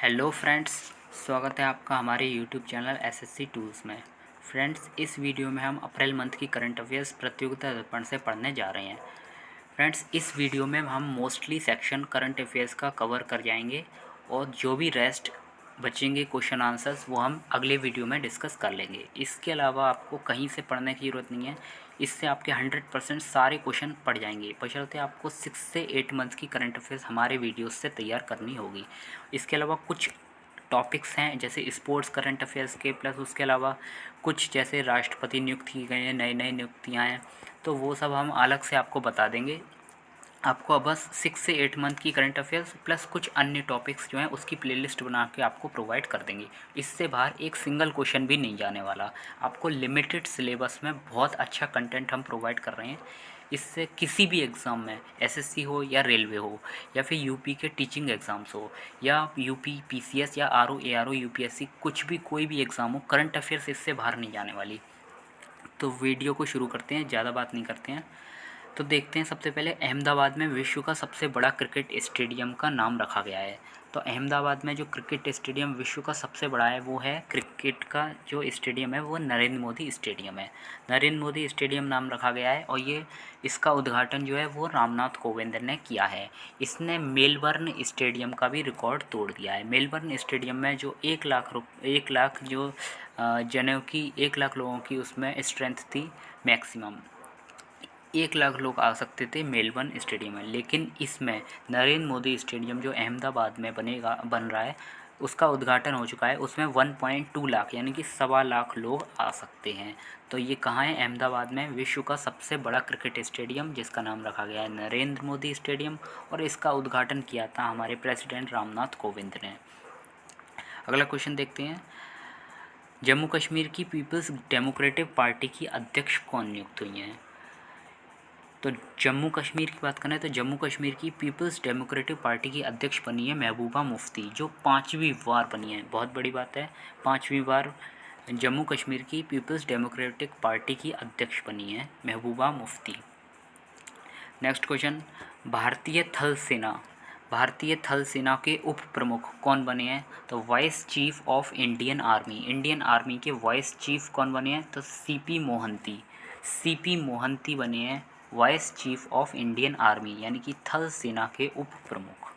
Hello friends, स्वागत है आपका हमारे यूट्यूब चैनल एसएससी टूल्स में। फ्रेंड्स, इस वीडियो में हम अप्रैल मंथ की करंट अफेयर्स प्रतियोगिता दर्पण से पढ़ने जा रहे हैं। फ्रेंड्स, इस वीडियो में हम मोस्टली सेक्शन करंट अफेयर्स का कवर कर जाएंगे और जो भी रेस्ट बचेंगे क्वेश्चन आंसर्स वो हम अगले वीडियो में डिस्कस कर लेंगे। इसके अलावा आपको कहीं से पढ़ने की ज़रूरत नहीं है, इससे आपके 100% सारे क्वेश्चन पढ़ जाएंगे। बशर्ते आपको 6 से 8 मंथ की करंट अफेयर्स हमारे वीडियोस से तैयार करनी होगी। इसके अलावा कुछ टॉपिक्स हैं जैसे स्पोर्ट्स करंट अफेयर्स के, प्लस उसके अलावा कुछ जैसे राष्ट्रपति नियुक्त किए गए हैं, नए नए नियुक्तियाँ हैं, तो वो सब हम अलग से आपको बता देंगे। आपको बस 6 से 8 मंथ की करंट अफेयर्स प्लस कुछ अन्य टॉपिक्स जो हैं उसकी प्लेलिस्ट बना के आपको प्रोवाइड कर देंगे। इससे बाहर एक सिंगल क्वेश्चन भी नहीं जाने वाला। आपको लिमिटेड सिलेबस में बहुत अच्छा कंटेंट हम प्रोवाइड कर रहे हैं। इससे किसी भी एग्ज़ाम में, एसएससी हो या रेलवे हो या फिर यूपी के टीचिंग एग्ज़ाम्स हो या यूपी पीसीएस या आरओ एआरओ यूपीएससी, कुछ भी कोई भी एग्ज़ाम हो, करंट अफेयर्स इससे बाहर नहीं जाने वाली। तो वीडियो को शुरू करते हैं, ज़्यादा बात नहीं करते हैं। तो देखते हैं, सबसे पहले अहमदाबाद में विश्व का सबसे बड़ा क्रिकेट स्टेडियम का नाम रखा गया है। तो अहमदाबाद में जो क्रिकेट स्टेडियम विश्व का सबसे बड़ा है वो है, क्रिकेट का जो स्टेडियम है वो नरेंद्र मोदी स्टेडियम है। नरेंद्र मोदी स्टेडियम नाम रखा गया है और ये इसका उद्घाटन जो है वो रामनाथ कोविंद ने किया है। इसने मेलबर्न स्टेडियम का भी रिकॉर्ड तोड़ दिया है। मेलबर्न स्टेडियम में जो 1 लाख जो जनों की 1 लाख लोगों की उसमें स्ट्रेंथ थी मैक्सिमम, 1 लाख लोग आ सकते थे मेलबर्न स्टेडियम में। लेकिन इसमें नरेंद्र मोदी स्टेडियम जो अहमदाबाद में बन रहा है, उसका उद्घाटन हो चुका है। उसमें 1.2 लाख यानी कि 1.25 लाख लोग आ सकते हैं। तो ये कहाँ है? अहमदाबाद में विश्व का सबसे बड़ा क्रिकेट स्टेडियम, जिसका नाम रखा गया है नरेंद्र मोदी स्टेडियम, और इसका उद्घाटन किया था हमारे प्रेसिडेंट रामनाथ कोविंद ने। अगला क्वेश्चन देखते हैं। जम्मू कश्मीर की पीपल्स डेमोक्रेटिक पार्टी की अध्यक्ष कौन नियुक्त हुई हैं? तो जम्मू कश्मीर की बात करें तो जम्मू कश्मीर की पीपल्स डेमोक्रेटिक पार्टी की अध्यक्ष बनी है महबूबा मुफ्ती, जो 5वीं बार बनी है। बहुत बड़ी बात है, 5वीं बार जम्मू कश्मीर की पीपल्स डेमोक्रेटिक पार्टी की अध्यक्ष बनी है महबूबा मुफ्ती। नेक्स्ट क्वेश्चन, भारतीय थल सेना के उप प्रमुख कौन बने हैं? तो vice chief of Indian army के वाइस चीफ कौन बने हैं? तो सीपी मोहंती बने हैं vice chief of Indian army, यानी कि थल सेना के उप प्रमुख।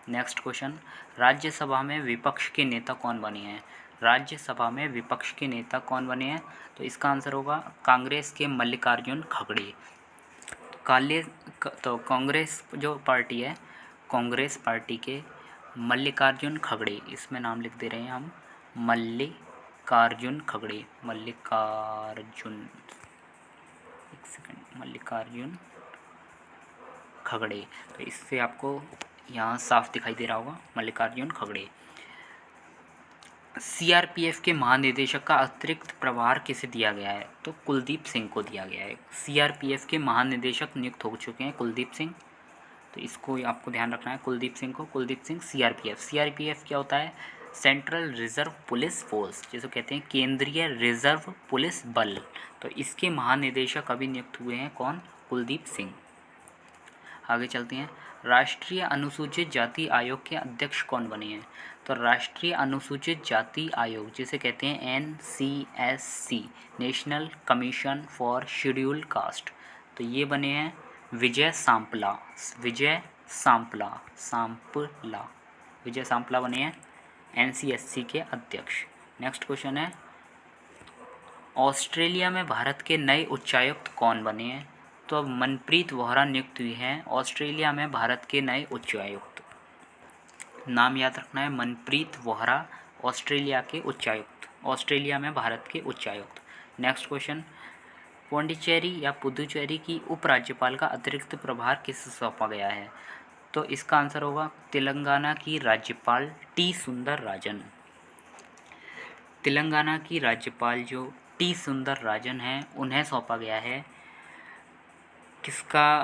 नेक्स्ट क्वेश्चन, राज्यसभा में विपक्ष के नेता कौन बने हैं? राज्यसभा में विपक्ष के नेता कौन बने हैं? तो इसका आंसर होगा कांग्रेस के मल्लिकार्जुन खड़गे। तो कांग्रेस जो पार्टी है, कांग्रेस पार्टी के मल्लिकार्जुन खड़गे, इसमें नाम लिख दे रहे हैं हम, मल्लिकार्जुन खड़गे, मल्लिकार्जुन खड़गे। तो इससे आपको यहाँ साफ दिखाई दे रहा होगा, मल्लिकार्जुन खड़गे। सीआरपीएफ के महानिदेशक का अतिरिक्त प्रभार किसे दिया गया है? तो कुलदीप सिंह को दिया गया है। सीआरपीएफ के महानिदेशक नियुक्त हो चुके हैं कुलदीप सिंह, तो इसको आपको ध्यान रखना है, कुलदीप सिंह सीआरपीएफ क्या होता है? सेंट्रल रिजर्व पुलिस फोर्स, जिसे कहते हैं केंद्रीय रिजर्व पुलिस बल। तो इसके महानिदेशक अभी नियुक्त हुए हैं कौन? कुलदीप सिंह। आगे चलते हैं। राष्ट्रीय अनुसूचित जाति आयोग के अध्यक्ष कौन बने हैं? तो राष्ट्रीय अनुसूचित जाति आयोग, जिसे कहते हैं NCSC, national commission for scheduled caste, तो ये बने हैं विजय सांपला बने हैं NCSC के अध्यक्ष। नेक्स्ट क्वेश्चन है, ऑस्ट्रेलिया में भारत के नए उच्चायुक्त कौन बने हैं? तो अब मनप्रीत वोहरा नियुक्त हुई हैं ऑस्ट्रेलिया में भारत के नए उच्चायुक्त। नाम याद रखना है, मनप्रीत वोहरा, ऑस्ट्रेलिया में भारत के उच्चायुक्त। नेक्स्ट क्वेश्चन, पौंडीचेरी या पुदुचेरी की उपराज्यपाल का अतिरिक्त प्रभार किसे सौंपा गया है? तो इसका आंसर होगा तेलंगाना की राज्यपाल टी सुंदरराजन। तेलंगाना की राज्यपाल जो टी सुंदरराजन हैं, उन्हें सौंपा गया है किसका,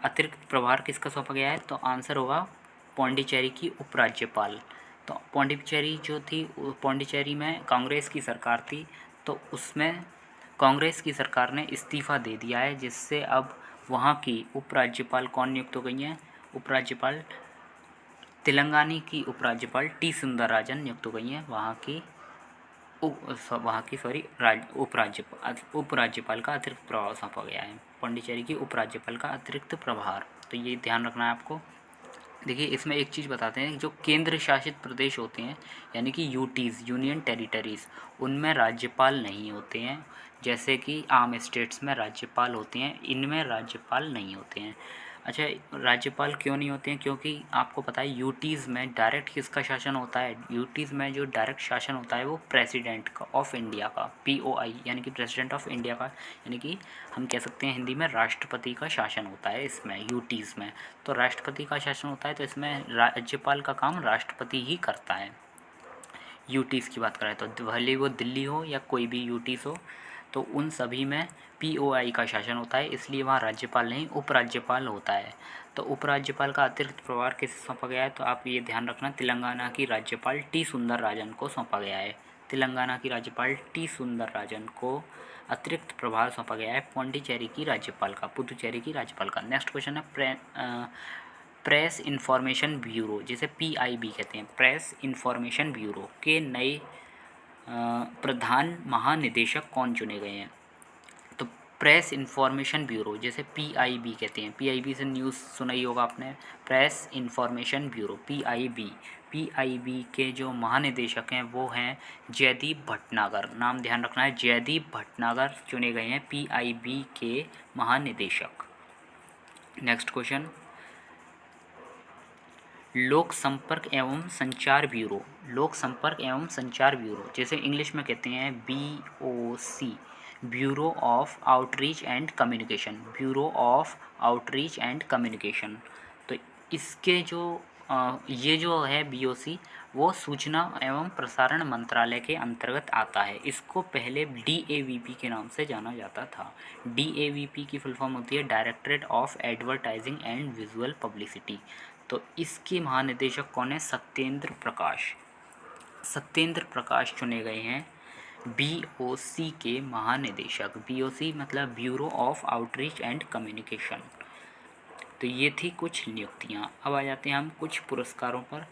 अतिरिक्त प्रभार किसका सौंपा गया है? तो आंसर होगा पौंडीचेरी की उपराज्यपाल। तो पौंडीचेरी में कांग्रेस की सरकार थी, तो उसमें कांग्रेस की सरकार ने इस्तीफ़ा दे दिया है, जिससे अब वहाँ की उपराज्यपाल कौन नियुक्त हो गई हैं? उपराज्यपाल तेलंगाना की उपराज्यपाल टी सुंदरराजन नियुक्त हो गई हैं। वहाँ की उपराज्यपाल का अतिरिक्त प्रभार सौंपा गया है। पौंडीचेरी की उपराज्यपाल का अतिरिक्त प्रभार, तो ये ध्यान रखना है आपको। देखिए इसमें एक चीज़ बताते हैं, जो केंद्र शासित प्रदेश होते हैं यानी कि यूटीज़, यूनियन टेरिटरीज़, उनमें राज्यपाल नहीं होते हैं। जैसे कि आम स्टेट्स में राज्यपाल होते हैं, इनमें राज्यपाल नहीं होते हैं। अच्छा, राज्यपाल क्यों नहीं होते हैं? क्योंकि आपको पता है यूटीज़ में डायरेक्ट किसका शासन होता है? यूटीज़ में जो डायरेक्ट शासन होता है वो प्रेसिडेंट का ऑफ इंडिया का, POI यानी कि प्रेसिडेंट ऑफ इंडिया का, यानी कि हम कह सकते हैं हिंदी में राष्ट्रपति का शासन होता है इसमें, यूटीज़ में। तो राष्ट्रपति का शासन होता है, तो इसमें राज्यपाल का काम राष्ट्रपति ही करता है। यूटीज़ की बात करें तो भले वो दिल्ली हो या कोई भी यूटीज़ हो, तो उन सभी में POI का शासन होता है, इसलिए वहाँ राज्यपाल नहीं उपराज्यपाल होता है। तो उपराज्यपाल का अतिरिक्त प्रभार किसे सौंपा गया है? तो आप ये ध्यान रखना, तेलंगाना की राज्यपाल टी सुंदरराजन को सौंपा गया है। तेलंगाना की राज्यपाल टी सुंदरराजन को अतिरिक्त प्रभार सौंपा गया है पौंडीचेरी की राज्यपाल का, पुदुचेरी की राज्यपाल का। नेक्स्ट क्वेश्चन है प्रेस इन्फॉर्मेशन ब्यूरो, जिसे PIB कहते हैं, प्रेस इन्फॉर्मेशन ब्यूरो के नए प्रधान महानिदेशक कौन चुने गए हैं? तो प्रेस इन्फॉर्मेशन ब्यूरो, जैसे PIB कहते हैं, PIB से न्यूज़ सुनाई होगा आपने, प्रेस इन्फॉर्मेशन ब्यूरो PIB के जो महानिदेशक हैं वो हैं जयदीप भटनागर। नाम ध्यान रखना है, जयदीप भटनागर चुने गए हैं PIB के महानिदेशक। नेक्स्ट क्वेश्चन, लोक संपर्क एवं संचार ब्यूरो, लोक संपर्क एवं संचार ब्यूरो, जैसे इंग्लिश में कहते हैं BOC, bureau of outreach and communication, bureau of outreach and communication. तो इसके जो ये जो है BOC, वो सूचना एवं प्रसारण मंत्रालय के अंतर्गत आता है। इसको पहले DAVP के नाम से जाना जाता था। DAVP की फुल फॉर्म होती है directorate of advertising and visual publicity. तो इसके महानिदेशक कौन है? सत्येंद्र प्रकाश। सत्येंद्र प्रकाश चुने गए हैं BOC के महानिदेशक। BOC मतलब bureau of outreach and communication. तो ये थी कुछ नियुक्तियाँ। अब आ जाते हैं हम कुछ पुरस्कारों पर।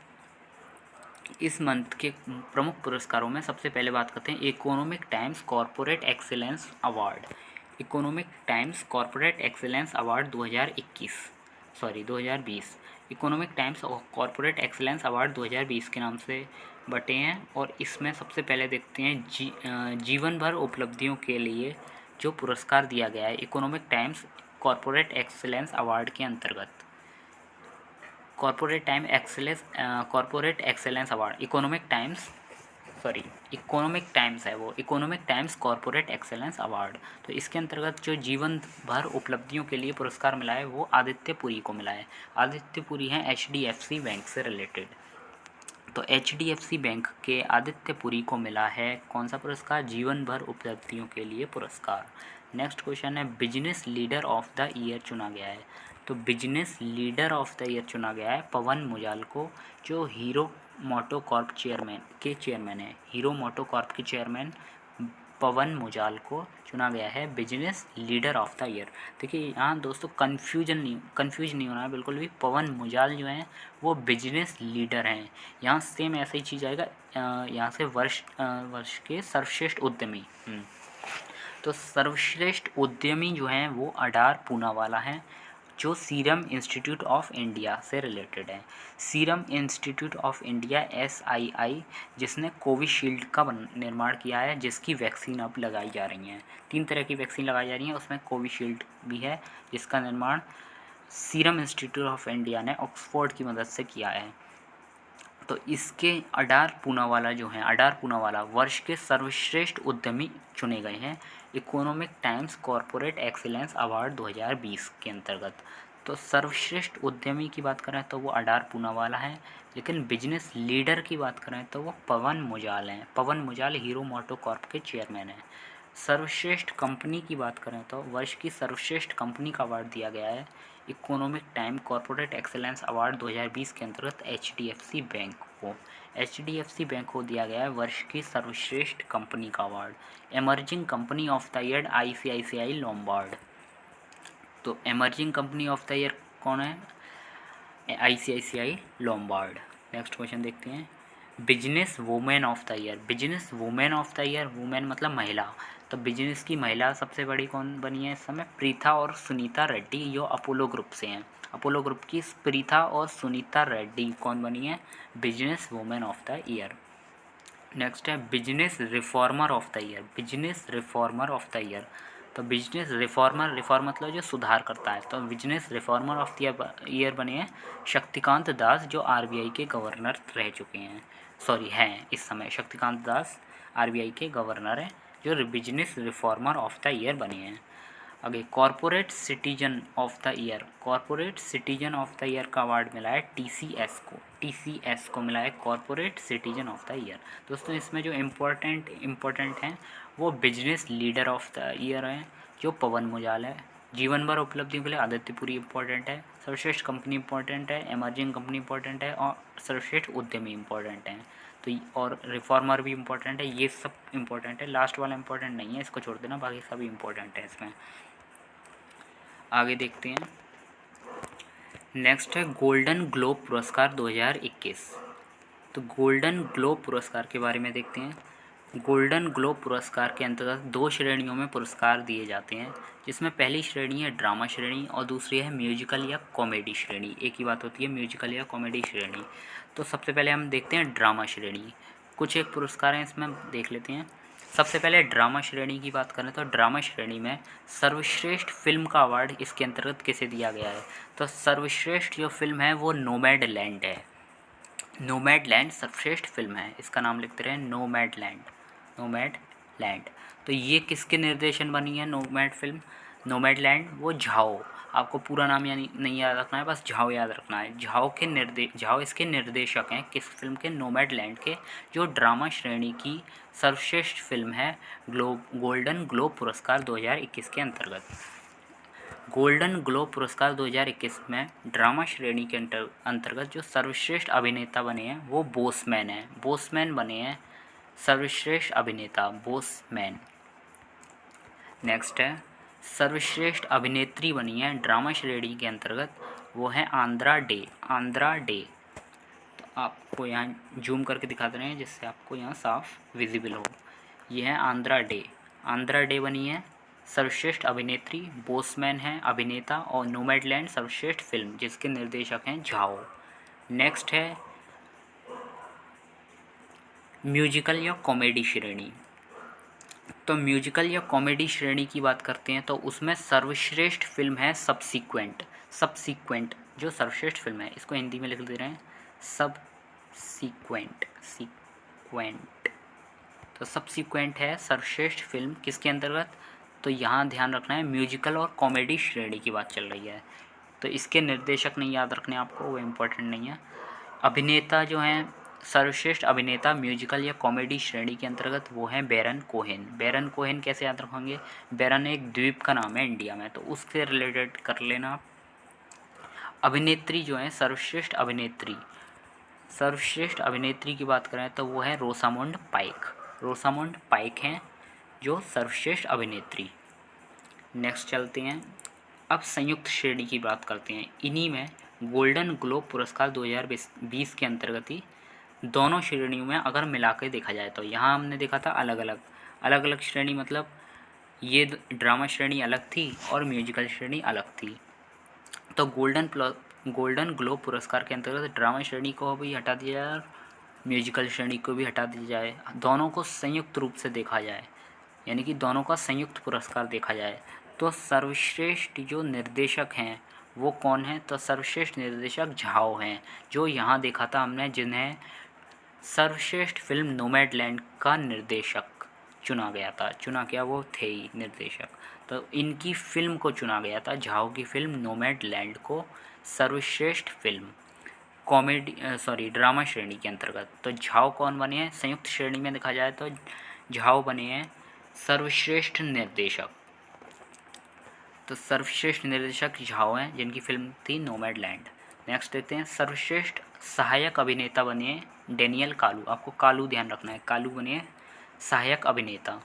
इस मंथ के प्रमुख पुरस्कारों में सबसे पहले बात करते हैं economic times corporate excellence award. Economic times corporate excellence award 2020। Economic times corporate excellence award 2020 के नाम से बटे हैं। और इसमें सबसे पहले देखते हैं जीवन भर उपलब्धियों के लिए जो पुरस्कार दिया गया है economic times corporate excellence award के अंतर्गत। Corporate excellence award economic times है वो, economic times corporate excellence award. तो इसके अंतर्गत जो जीवन भर उपलब्धियों के लिए पुरस्कार मिला है वो आदित्य पुरी को मिला है। आदित्य पुरी हैं HDFC बैंक से रिलेटेड। तो HDFC बैंक के आदित्य पुरी को मिला है कौन सा पुरस्कार? जीवन भर उपलब्धियों के लिए पुरस्कार। नेक्स्ट क्वेश्चन है business leader of the year चुना गया है। तो business leader of the year चुना गया है पवन मुजाल को, जो हीरो मोटो कॉर्प चेयरमैन है। हीरो मोटो कॉर्प के चेयरमैन पवन मुजाल को चुना गया है business leader of the year. देखिए यहाँ दोस्तों कंफ्यूज नहीं होना है बिल्कुल भी। पवन मुजाल जो हैं वो बिजनेस लीडर हैं। यहाँ सेम ऐसा ही चीज़ आएगा, यहाँ से वर्ष के सर्वश्रेष्ठ उद्यमी। तो सर्वश्रेष्ठ उद्यमी जो हैं वो अडार पूनावाला हैं, जो सीरम इंस्टीट्यूट ऑफ इंडिया से रिलेटेड है। Serum institute of India SII, जिसने कोविशील्ड का निर्माण किया है, जिसकी वैक्सीन अब लगाई जा रही हैं। 3 तरह की वैक्सीन लगाई जा रही हैं, उसमें कोविशील्ड भी है, जिसका निर्माण सीरम इंस्टीट्यूट ऑफ इंडिया ने ऑक्सफोर्ड की मदद से किया है। तो इसके अडार पूनावाला वर्ष के सर्वश्रेष्ठ उद्यमी चुने गए हैं economic times corporate excellence award 2020 के अंतर्गत। तो सर्वश्रेष्ठ उद्यमी की बात करें तो वो अडार पूनावाला है, लेकिन बिजनेस लीडर की बात करें तो वो पवन मुजाल हैं। पवन मुजाल हीरो मोटो कॉर्प के चेयरमैन हैं। सर्वश्रेष्ठ कंपनी की बात करें तो वर्ष की सर्वश्रेष्ठ कंपनी का अवार्ड दिया गया है economic time corporate excellence award 2020 के अंतर्गत HDFC बैंक को। HDFC बैंक को दिया गया है वर्ष की सर्वश्रेष्ठ कंपनी का award. Emerging company of the year ICICI Lombard. तो emerging company of the year कौन है? ICICI Lombard. नेक्स्ट क्वेश्चन देखते हैं, business women of the year. Business women of the year, women मतलब महिला, तो बिजनेस की महिला सबसे बड़ी कौन बनी है इस समय? प्रीथा और सुनीता रेड्डी, जो अपोलो ग्रुप से हैं। अपोलो ग्रुप की प्रीथा और सुनीता रेड्डी कौन बनी है? Business women of the year. Next है business reformer of the year. Business reformer of the year, तो बिजनेस रिफॉर्मर, रिफॉर्म मतलब जो सुधार करता है, तो business reformer of the year बने हैं शक्तिकांत दास, जो RBI के गवर्नर रह चुके हैं, सॉरी हैं इस समय। शक्तिकांत दास RBI के गवर्नर हैं, जो business reformer of the year बने हैं। आगे corporate citizen of the year. Corporate citizen of the year का अवार्ड मिला है TCS को। TCS को मिला है corporate citizen of the year. दोस्तों इसमें जो इम्पोर्टेंट हैं वो business leader of the year हैं, जो पवन मुजाल है। जीवन भर उपलब्धियों के लिए आदित्यपुरी इंपॉर्टेंट है। सर्वश्रेष्ठ कंपनी इंपॉर्टेंट है। एमर्जिंग कंपनी इंपॉर्टेंट है। और सर्वश्रेष्ठ उद्यमी इंपॉर्टेंट हैं। तो और रिफॉर्मर भी इंपॉर्टेंट है। ये सब इंपॉर्टेंट है, लास्ट वाला इंपॉर्टेंट नहीं है, इसको छोड़ देना, बाकी सभी इंपॉर्टेंट है इसमें। आगे देखते हैं, नेक्स्ट है गोल्डन ग्लोब पुरस्कार 2021। तो गोल्डन ग्लोब पुरस्कार के बारे में देखते हैं। गोल्डन ग्लोब पुरस्कार के अंतर्गत 2 श्रेणियों में पुरस्कार दिए जाते हैं, जिसमें पहली श्रेणी है ड्रामा श्रेणी और दूसरी है म्यूजिकल या कॉमेडी श्रेणी। एक ही बात होती है, म्यूजिकल या कॉमेडी श्रेणी। तो सबसे पहले हम देखते हैं ड्रामा श्रेणी। कुछ एक पुरस्कार हैं इसमें, देख लेते हैं। सबसे पहले ड्रामा श्रेणी की बात करें तो ड्रामा श्रेणी में सर्वश्रेष्ठ फिल्म का अवार्ड इसके अंतर्गत किसे दिया गया है? तो सर्वश्रेष्ठ जो फिल्म है वो नोमैडलैंड है। नोमैडलैंड सर्वश्रेष्ठ फिल्म है, इसका नाम लिखते रहे नोमैडलैंड। नोमैडलैंड, तो ये किसके निर्देशन बनी है नोमैड फिल्म? नोमैडलैंड वो झाओ, आपको पूरा नाम यानी नहीं याद रखना है, बस झाओ याद रखना है। झाओ इसके निर्देशक हैं, किस फिल्म के? नोमैडलैंड के, जो ड्रामा श्रेणी की सर्वश्रेष्ठ फिल्म है गोल्डन ग्लोब पुरस्कार 2021 के अंतर्गत। गोल्डन ग्लोब पुरस्कार 2021 में ड्रामा श्रेणी के अंतर्गत जो सर्वश्रेष्ठ अभिनेता बने हैं वो बोसमैन हैं। बोसमैन बने हैं सर्वश्रेष्ठ अभिनेता, बोसमैन। नेक्स्ट है सर्वश्रेष्ठ अभिनेत्री बनी है ड्रामा श्रेणी के अंतर्गत, वो है आंद्रा डे। आंद्रा डे, तो आपको यहाँ जूम करके दिखा दे रहे हैं जिससे आपको यहाँ साफ विजिबल हो। ये है आंद्रा डे। आंद्रा डे बनी है सर्वश्रेष्ठ अभिनेत्री, बोसमैन है अभिनेता और नोमैडलैंड सर्वश्रेष्ठ फिल्म, जिसके निर्देशक हैं झाओ। नेक्स्ट है म्यूजिकल या कॉमेडी श्रेणी। तो म्यूजिकल या कॉमेडी श्रेणी की बात करते हैं तो उसमें सर्वश्रेष्ठ फिल्म है सबसीक्वेंट। सबसीक्वेंट जो सर्वश्रेष्ठ फिल्म है, इसको हिंदी में लिख दे रहे हैं सबसीक्वेंट, सीक्वेंट। तो सबसीक्वेंट है सर्वश्रेष्ठ फिल्म किसके अंतर्गत? तो यहाँ ध्यान रखना है म्यूजिकल और कॉमेडी श्रेणी की बात चल रही है, तो इसके निर्देशक नहीं याद रखने आपको, वो इम्पोर्टेंट नहीं है। अभिनेता जो हैं सर्वश्रेष्ठ अभिनेता म्यूजिकल या कॉमेडी श्रेणी के अंतर्गत वो हैं बैरन कोहेन। बैरन कोहेन कैसे याद रखेंगे? बैरन एक द्वीप का नाम है इंडिया में, तो उससे रिलेटेड कर लेना आप। अभिनेत्री जो है सर्वश्रेष्ठ अभिनेत्री, सर्वश्रेष्ठ अभिनेत्री की बात करें तो वो है रोसामुंड पाइक। रोसामुंड पाइक हैं जो सर्वश्रेष्ठ अभिनेत्री। नेक्स्ट चलते हैं, अब संयुक्त श्रेणी की बात करते हैं। इन्हीं में गोल्डन ग्लोब पुरस्कार 2020 के अंतर्गत ही दोनों श्रेणियों में अगर मिला के देखा जाए तो यहाँ हमने देखा था अलग अलग श्रेणी, मतलब ये ड्रामा श्रेणी अलग थी और म्यूजिकल श्रेणी अलग थी। तो गोल्डन ग्लोब पुरस्कार के अंतर्गत ड्रामा श्रेणी को भी हटा दिया जाए और म्यूजिकल श्रेणी को भी हटा दिया जाए, दोनों को संयुक्त रूप से देखा जाए, यानी कि दोनों का संयुक्त पुरस्कार देखा जाए। तो सर्वश्रेष्ठ जो निर्देशक हैं वो कौन है? तो सर्वश्रेष्ठ निर्देशक झाओ हैं, जो यहाँ देखा था हमने, जिन्हें सर्वश्रेष्ठ फिल्म नोमैडलैंड का निर्देशक चुना गया था। चुना क्या, वो थे ही निर्देशक, तो इनकी फिल्म को चुना गया था, झाओ की फिल्म नोमैडलैंड को सर्वश्रेष्ठ फिल्म ड्रामा श्रेणी के अंतर्गत। तो झाओ कौन बने हैं? संयुक्त श्रेणी में देखा जाए तो झाओ बने हैं सर्वश्रेष्ठ निर्देशक। तो सर्वश्रेष्ठ निर्देशक झाओ हैं, जिनकी फिल्म थी नोमैडलैंड। नेक्स्ट देखते हैं, सर्वश्रेष्ठ सहायक अभिनेता बने हैं डेनियल कालू। आपको कालू ध्यान रखना है, कालू बने हैं सहायक अभिनेता।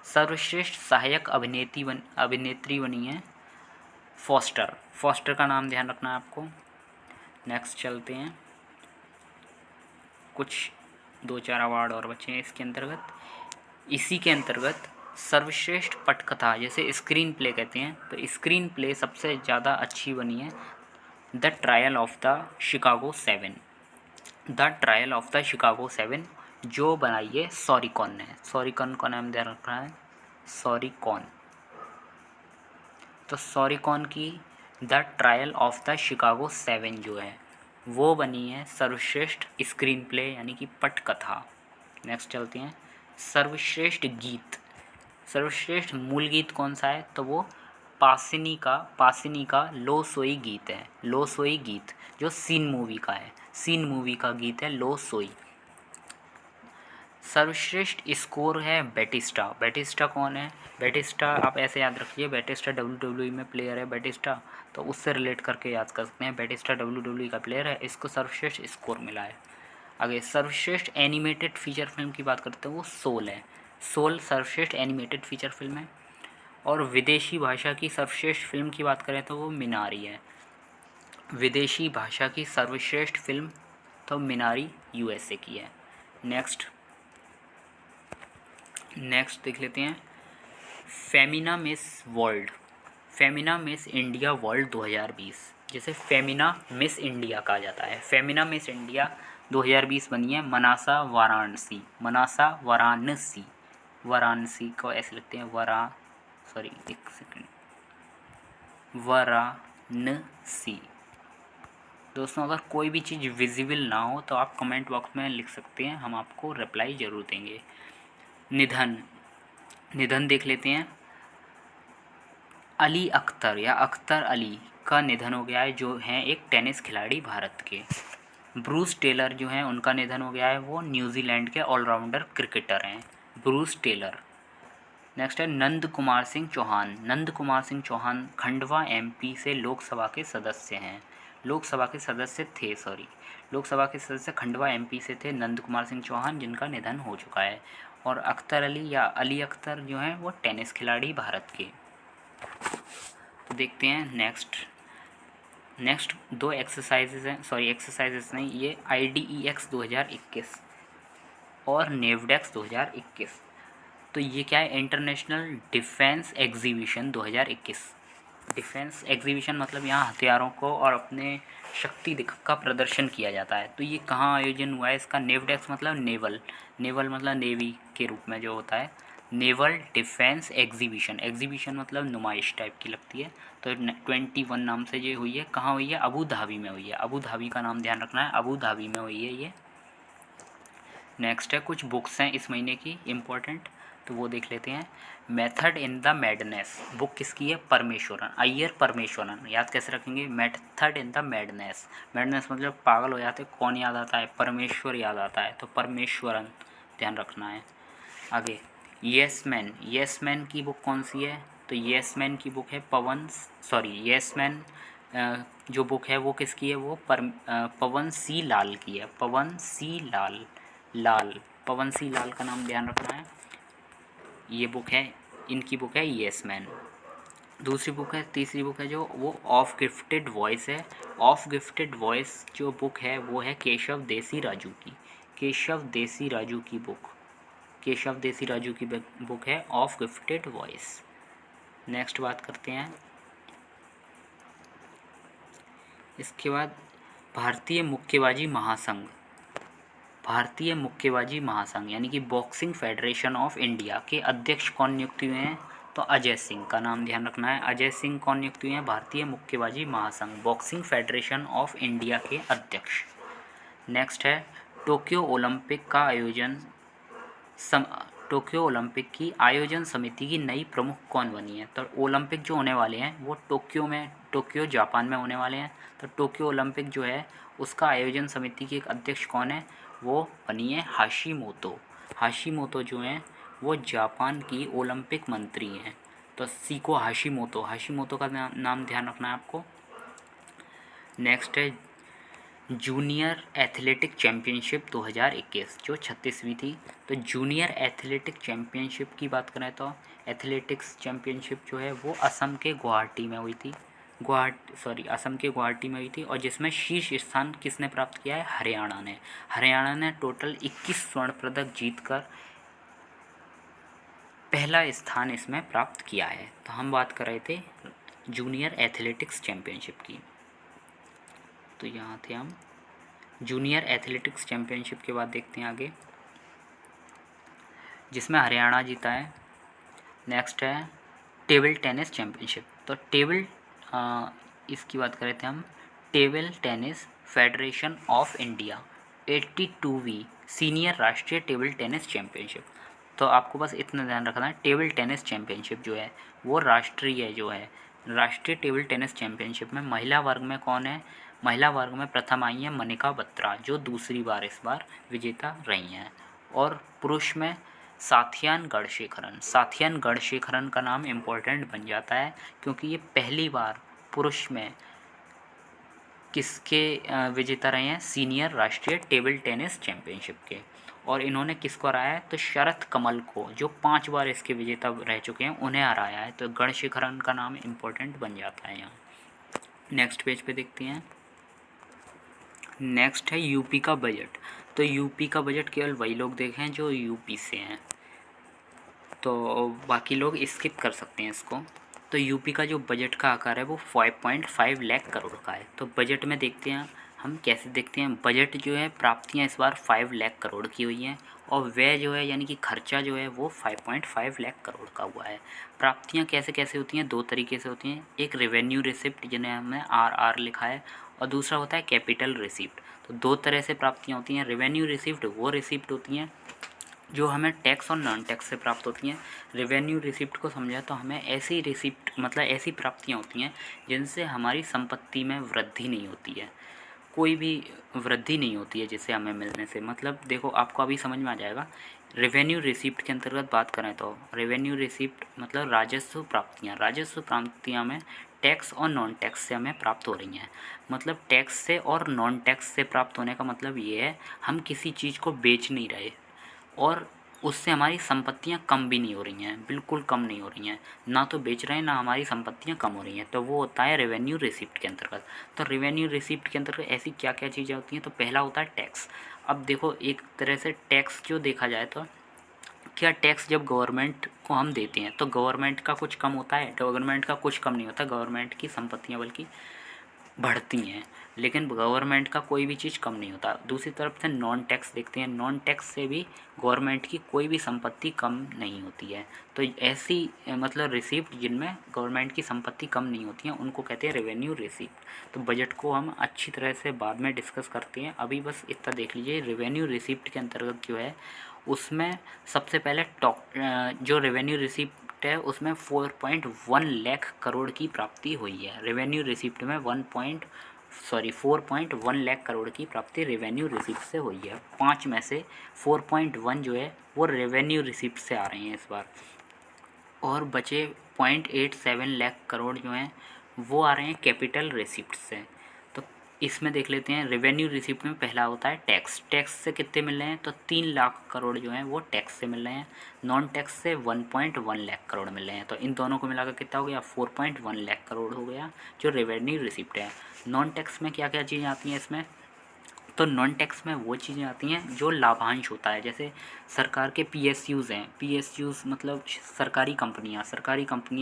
सर्वश्रेष्ठ सहायक अभिनेत्री बनी है फॉस्टर। फॉस्टर का नाम ध्यान रखना है आपको। नेक्स्ट चलते हैं, कुछ 2-4 अवार्ड और बचे हैं इसके अंतर्गत। इसी के अंतर्गत सर्वश्रेष्ठ पटकथा, जैसे स्क्रीन प्ले कहते हैं, तो स्क्रीन प्ले सबसे ज़्यादा अच्छी बनी है the trial of the Chicago 7। The trial of the Chicago 7 जो बनाई है सॉरीकॉन ने। सॉरीकॉन का नाम ध्यान रखना है, सॉरीकॉन। तो सॉरीकॉन की the trial of the Chicago 7 जो है वो बनी है सर्वश्रेष्ठ स्क्रीन प्ले यानी कि पटकथा। नेक्स्ट चलते हैं, सर्वश्रेष्ठ गीत। सर्वश्रेष्ठ मूल गीत कौन सा है, तो वो पासिनी का लो सोई गीत है। लो सोई गीत जो सीन मूवी का है, सीन मूवी का गीत है लो सोई। सर्वश्रेष्ठ स्कोर है बैटिस्टा। बैटिस्टा कौन है, बैटिस्टा आप ऐसे याद रखिए, बैटिस्टा WWE में प्लेयर है बैटिस्टा, तो उससे रिलेट करके याद कर सकते हैं। बैटिस्टा WWE का प्लेयर है, इसको सर्वश्रेष्ठ स्कोर मिला है। आगे सर्वश्रेष्ठ एनिमेटेड फीचर फिल्म की बात करते हैं, वो सोल है। सोल सर्वश्रेष्ठ एनिमेटेड फीचर फिल्म है। और विदेशी भाषा की सर्वश्रेष्ठ फिल्म की बात करें तो वो मिनारी है। विदेशी भाषा की सर्वश्रेष्ठ फिल्म तो मिनारी USA की है। नेक्स्ट देख लेते हैं, Femina miss world. Femina miss India world 2020, जैसे फेमिना मिस इंडिया कहा जाता है। फेमिना मिस इंडिया 2020 बनी है मनासा वाराणसी। मनासा वाराणसी, वाराणसी को ऐसे लिखते हैं वाराणसी। दोस्तों अगर कोई भी चीज़ विजिबल ना हो तो आप कमेंट बॉक्स में लिख सकते हैं, हम आपको रिप्लाई ज़रूर देंगे। निधन देख लेते हैं, अली अख्तर या अख्तर अली का निधन हो गया है, जो हैं एक टेनिस खिलाड़ी भारत के। ब्रूस टेलर जो हैं उनका निधन हो गया है, वो न्यूजीलैंड के ऑलराउंडर क्रिकेटर हैं ब्रूस टेलर। नेक्स्ट है नंद कुमार सिंह चौहान। नंद कुमार सिंह चौहान खंडवा MP से लोकसभा के सदस्य हैं। लोकसभा के सदस्य खंडवा MP से थे नंद कुमार सिंह चौहान, जिनका निधन हो चुका है। और अख्तर अली या अली अख्तर जो हैं वो टेनिस खिलाड़ी भारत के। तो देखते हैं नेक्स्ट 2 एक्सरसाइजेस नहीं, ये IDEX 2021 और नेवडेक्स 2021। तो ये क्या है, international defence exhibition 2021। Defence exhibition मतलब यहाँ हथियारों को और अपने शक्ति का प्रदर्शन किया जाता है। तो ये कहाँ आयोजन हुआ है इसका, नेवडेक्स मतलब नेवल मतलब नेवी के रूप में जो होता है, नेवल डिफेंस एग्जीबिशन मतलब नुमाइश टाइप की लगती है। तो 21 नाम से ये हुई है, कहाँ हुई है, अबू धाबी में हुई है। अबू धाबी का नाम ध्यान रखना है, अबू धाबी में हुई है ये। नेक्स्ट है कुछ बुक्स हैं इस महीने की इम्पोर्टेंट, तो वो देख लेते हैं। Method in the madness book किसकी है, परमेश्वरन, अय्यर परमेश्वरन। याद कैसे रखेंगे, method in the madness. Madness मतलब पागल हो जाते, कौन याद आता है, परमेश्वर याद आता है, तो परमेश्वरन ध्यान रखना है। आगे यस मैन की बुक कौन सी है, तो यस मैन की बुक है यस मैन जो बुक है वो किसकी है, वो पवन सी लाल की है। पवन सी लाल का नाम ध्यान रखना है। ये बुक है, इनकी बुक है यस मैन। तीसरी बुक है जो वो ऑफ गिफ्टेड वॉइस है। ऑफ गिफ्टेड वॉइस जो बुक है वो है केशव देसी राजू की बुक है ऑफ गिफ्टेड वॉइस। नेक्स्ट बात करते हैं, इसके बाद भारतीय मुक्केबाजी महासंघ यानी कि बॉक्सिंग फेडरेशन ऑफ इंडिया के अध्यक्ष कौन नियुक्त हुए हैं, तो अजय सिंह का नाम ध्यान रखना है। अजय सिंह कौन नियुक्त हुए हैं, भारतीय मुक्केबाजी महासंघ बॉक्सिंग फेडरेशन ऑफ इंडिया के अध्यक्ष। नेक्स्ट है टोक्यो ओलंपिक की आयोजन समिति की नई प्रमुख कौन बनी है, तो ओलंपिक जो होने वाले हैं वो टोक्यो जापान में होने वाले हैं। तो टोक्यो ओलंपिक जो है उसका आयोजन समिति की एक अध्यक्ष कौन है, वो बनी है हाशिमोतो जो हैं वो जापान की ओलंपिक मंत्री हैं। तो सीको हाशिमोतो का नाम ध्यान रखना है आपको। नेक्स्ट है जूनियर एथलेटिक चैम्पियनशिप 2021 जो 36वीं थी। तो जूनियर एथलेटिक चैम्पियनशिप की बात करें तो एथलेटिक्स चैम्पियनशिप जो है वो असम के गुवाहाटी में हुई थी। असम के गुवाहाटी में हुई थी, और जिसमें शीर्ष स्थान किसने प्राप्त किया है? हरियाणा ने। हरियाणा ने टोटल 21 स्वर्ण पदक जीतकर पहला स्थान इसमें प्राप्त किया है। तो हम बात कर रहे थे जूनियर एथलेटिक्स चैम्पियनशिप की। तो यहाँ थे हम जूनियर एथलेटिक्स चैम्पियनशिप के बाद देखते हैं आगे, जिसमें हरियाणा जीता है। नेक्स्ट है टेबल टेनिस चैम्पियनशिप। तो इसकी बात कर रहे थे हम, table tennis federation of India 82वीं सीनियर राष्ट्रीय टेबल टेनिस चैम्पियनशिप। तो आपको बस इतना ध्यान रखना है, टेबल टेनिस चैम्पियनशिप जो है वो राष्ट्रीय जो है, राष्ट्रीय टेबल टेनिस चैम्पियनशिप में महिला वर्ग में कौन है? महिला वर्ग में प्रथम आई हैं मनिका बत्रा, जो दूसरी बार इस बार विजेता रही हैं। और पुरुष में साथियान गढ़शेखरन। साथियान गढ़शेखरन का नाम इम्पोर्टेंट बन जाता है, क्योंकि ये पहली बार पुरुष में किसके विजेता रहे हैं? सीनियर राष्ट्रीय टेबल टेनिस चैम्पियनशिप के। और इन्होंने किसको हराया है? तो शरत कमल को, जो 5 बार इसके विजेता रह चुके हैं, उन्हें हराया है। तो गढ़शेखरन का नाम इम्पोर्टेंट बन जाता है यहाँ। नेक्स्ट पेज पे देखते हैं। नेक्स्ट है यूपी का बजट। तो यूपी का बजट केवल वही लोग देखें जो यूपी से हैं, तो बाकी लोग स्किप कर सकते हैं इसको। तो यूपी का जो बजट का आकार है वो 5.5 लाख करोड़ का है। तो बजट में देखते हैं हम कैसे देखते हैं। बजट जो है प्राप्तियां इस बार 5 लाख करोड़ की हुई हैं, और व्यय जो है यानी कि खर्चा जो है वो 5.5 लाख करोड़ का हुआ है। प्राप्तियां कैसे कैसे होती हैं? 2 तरीके से होती हैं। एक रेवेन्यू रिसिप्ट, जिन्हें हमने RR लिखा है, और दूसरा होता है कैपिटल रिसिप्ट। तो 2 तरह से प्राप्तियाँ होती हैं। रेवेन्यू रिसिप्ट वो रिसिप्ट होती हैं जो हमें टैक्स और नॉन टैक्स से प्राप्त होती हैं। रेवेन्यू रिसिप्ट को समझा तो हमें ऐसी रिसिप्ट मतलब ऐसी प्राप्तियाँ होती हैं जिनसे हमारी संपत्ति में वृद्धि नहीं होती है, कोई भी वृद्धि नहीं होती है जिससे हमें मिलने से। मतलब देखो, आपको अभी समझ में आ जाएगा। रेवेन्यू रिसिप्ट के अंतर्गत बात करें तो रेवेन्यू रिसिप्ट मतलब राजस्व प्राप्तियाँ। राजस्व प्राप्तियाँ में टैक्स और नॉन टैक्स से हमें प्राप्त हो रही हैं। मतलब टैक्स से और नॉन टैक्स से प्राप्त होने का मतलब ये है, हम किसी चीज़ को बेच नहीं रहे और उससे हमारी संपत्तियां कम भी नहीं हो रही हैं, बिल्कुल कम नहीं हो रही हैं। ना तो बेच रहे हैं, ना हमारी संपत्तियां कम हो रही हैं। तो वो होता है रेवेन्यू रिसिप्ट के अंतर्गत। तो रेवेन्यू रिसिप्ट के अंतर्गत ऐसी क्या क्या चीज़ें होती हैं? तो पहला होता है टैक्स। अब देखो, एक तरह से टैक्स जो देखा जाए तो क्या टैक्स जब गवर्नमेंट को हम देते हैं तो गवर्नमेंट का कुछ कम होता है? गवर्नमेंट का कुछ कम नहीं होता। गवर्नमेंट की संपत्तियाँ बल्कि बढ़ती हैं, लेकिन गवर्नमेंट का कोई भी चीज़ कम नहीं होता। दूसरी तरफ से नॉन टैक्स देखते हैं। नॉन टैक्स से भी गवर्नमेंट की कोई भी संपत्ति कम नहीं होती है। तो ऐसी मतलब रिसिप्ट जिनमें गवर्नमेंट की संपत्ति कम नहीं होती हैं, उनको कहते हैं रेवेन्यू रिसिप्ट। तो बजट को हम अच्छी तरह से बाद में डिस्कस करते हैं, अभी बस इतना देख लीजिए। रेवेन्यू रिसिप्ट के अंतर्गत जो है उसमें सबसे पहले जो रेवेन्यू रिसिप्ट है उसमें 4.1 लाख करोड़ की प्राप्ति हुई है। रेवेन्यू रिसिप्ट में 4.1 लाख करोड़ की प्राप्ति रेवेन्यू रिसिप्ट से हुई है। 5 में से 4.1 जो है वो रेवेन्यू रिसिप्ट से आ रहे हैं इस बार, और बचे 0.87 लाख करोड़ जो हैं वो आ रहे हैं कैपिटल रिसिप्ट से। तो इसमें देख लेते हैं। रेवेन्यू रिसिप्ट में पहला होता है टैक्स। टैक्स से कितने मिल रहे हैं? तो 3 लाख करोड़ जो हैं वो टैक्स से मिल रहे हैं। नॉन टैक्स से 1.1 लाख करोड़ मिल रहे हैं। तो इन दोनों को मिलाकर कितना हो गया? 4.1 लाख करोड़ हो गया जो रेवेन्यू रिसिप्ट है। नॉन टैक्स में क्या क्या चीज़ें आती हैं इसमें? तो नॉन टैक्स में वो चीज़ें आती हैं जो लाभांश होता है। जैसे सरकार के PSUs हैं। PSUs मतलब सरकारी कंपनियां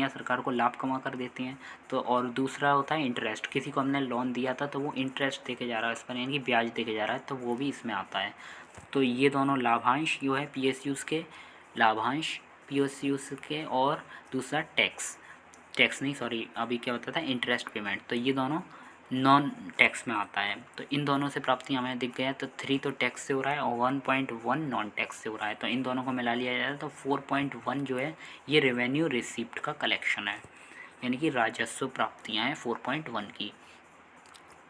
सरकार को लाभ कमा कर देती हैं। तो और दूसरा होता है इंटरेस्ट। किसी को हमने लोन दिया था तो वो इंटरेस्ट देके जा रहा है इस पर, यानी कि ब्याज देके जा रहा है, तो वो भी इसमें आता है। तो ये दोनों लाभांश जो है PSUs के, लाभांश PSUs के, और दूसरा टैक्स नहीं, सॉरी, अभी क्या होता था, इंटरेस्ट पेमेंट। तो ये दोनों नॉन टैक्स में आता है। तो इन दोनों से प्राप्ति हमें दिख गया। तो 3 तो टैक्स से हो रहा है और 1.1 नॉन टैक्स से हो रहा है। तो इन दोनों को मिला लिया जाए तो 4.1 जो है ये रेवेन्यू रिसिप्ट का कलेक्शन है, यानी कि राजस्व प्राप्तियाँ हैं 4.1 की।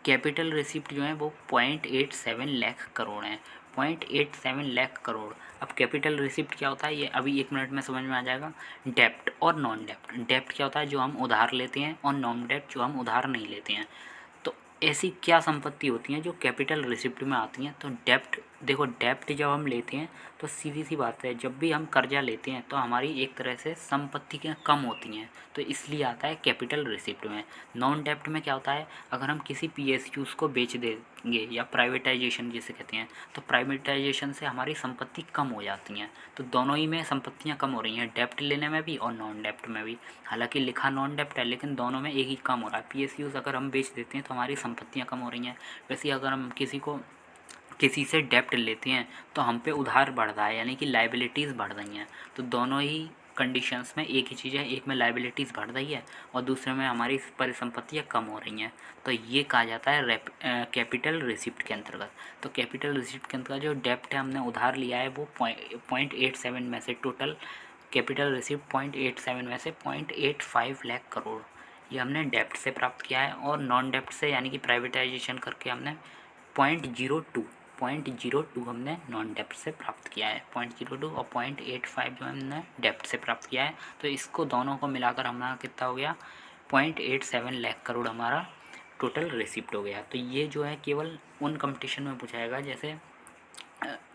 कैपिटल रिसिप्ट जो है वो 0.87 लाख करोड़ हैं। 0.87 लाख करोड़। अब कैपिटल रिसिप्ट क्या होता है ये अभी 1 मिनट में समझ में आ जाएगा। डेप्ट और नॉन डेप्ट। डेप्ट क्या होता है? जो हम उधार लेते हैं, और नॉन डेप्ट जो हम उधार नहीं लेते हैं। तो ऐसी क्या संपत्ति होती हैं जो कैपिटल रिसिप्ट में आती हैं? तो डेब्ट, देखो डेब्ट जब हम लेते हैं तो सीधी सी बात है, जब भी हम कर्जा लेते हैं तो हमारी एक तरह से संपत्ति के कम होती हैं, तो इसलिए आता है कैपिटल रिसिप्ट में। नॉन डेब्ट में क्या होता है, अगर हम किसी पीएसयूज को बेच देंगे या प्राइवेटाइजेशन जिसे कहते हैं, तो प्राइवेटाइजेशन से हमारी संपत्ति कम हो जाती हैं। तो दोनों ही में संपत्तियां कम हो रही हैं, डेब्ट लेने में भी और नॉन डेब्ट में भी। हालांकि लिखा नॉन डेब्ट है लेकिन दोनों में एक ही कम हो रहा है। पीएसयूज अगर हम बेच देते हैं तो हमारी संपत्तियां कम हो रही हैं। वैसे अगर हम किसी से डेब्ट लेते हैं तो हम पे उधार बढ़ रहा है, यानी कि लाइबिलिटीज़ बढ़ रही हैं। तो दोनों ही कंडीशंस में एक ही चीज़ है, एक में लाइबिलिटीज़ बढ़ रही है और दूसरे में हमारी परिसंपत्तियाँ कम हो रही हैं। तो ये कहा जाता है कैपिटल रिसिप्ट के अंतर्गत। तो कैपिटल रिसिप्ट के अंतर्गत जो डेब्ट है हमने उधार लिया है वो 0.87 में से, टोटल कैपिटल रिसिप्ट 0.87 में से 0.85 लाख करोड़ ये हमने डेब्ट से प्राप्त किया है। और नॉन डेब्ट से यानी कि प्राइवेटाइजेशन करके हमने 0.02 हमने नॉन डेप्ट से प्राप्त किया है, 0.02 और 0.85 जो हमने डेप्ट से प्राप्त किया है। तो इसको दोनों को मिलाकर हमारा कितना हो गया, 0.87 लाख करोड़ हमारा टोटल रिसिप्ट हो गया। तो ये जो है केवल उन कंपटीशन में पूछाएगा जैसे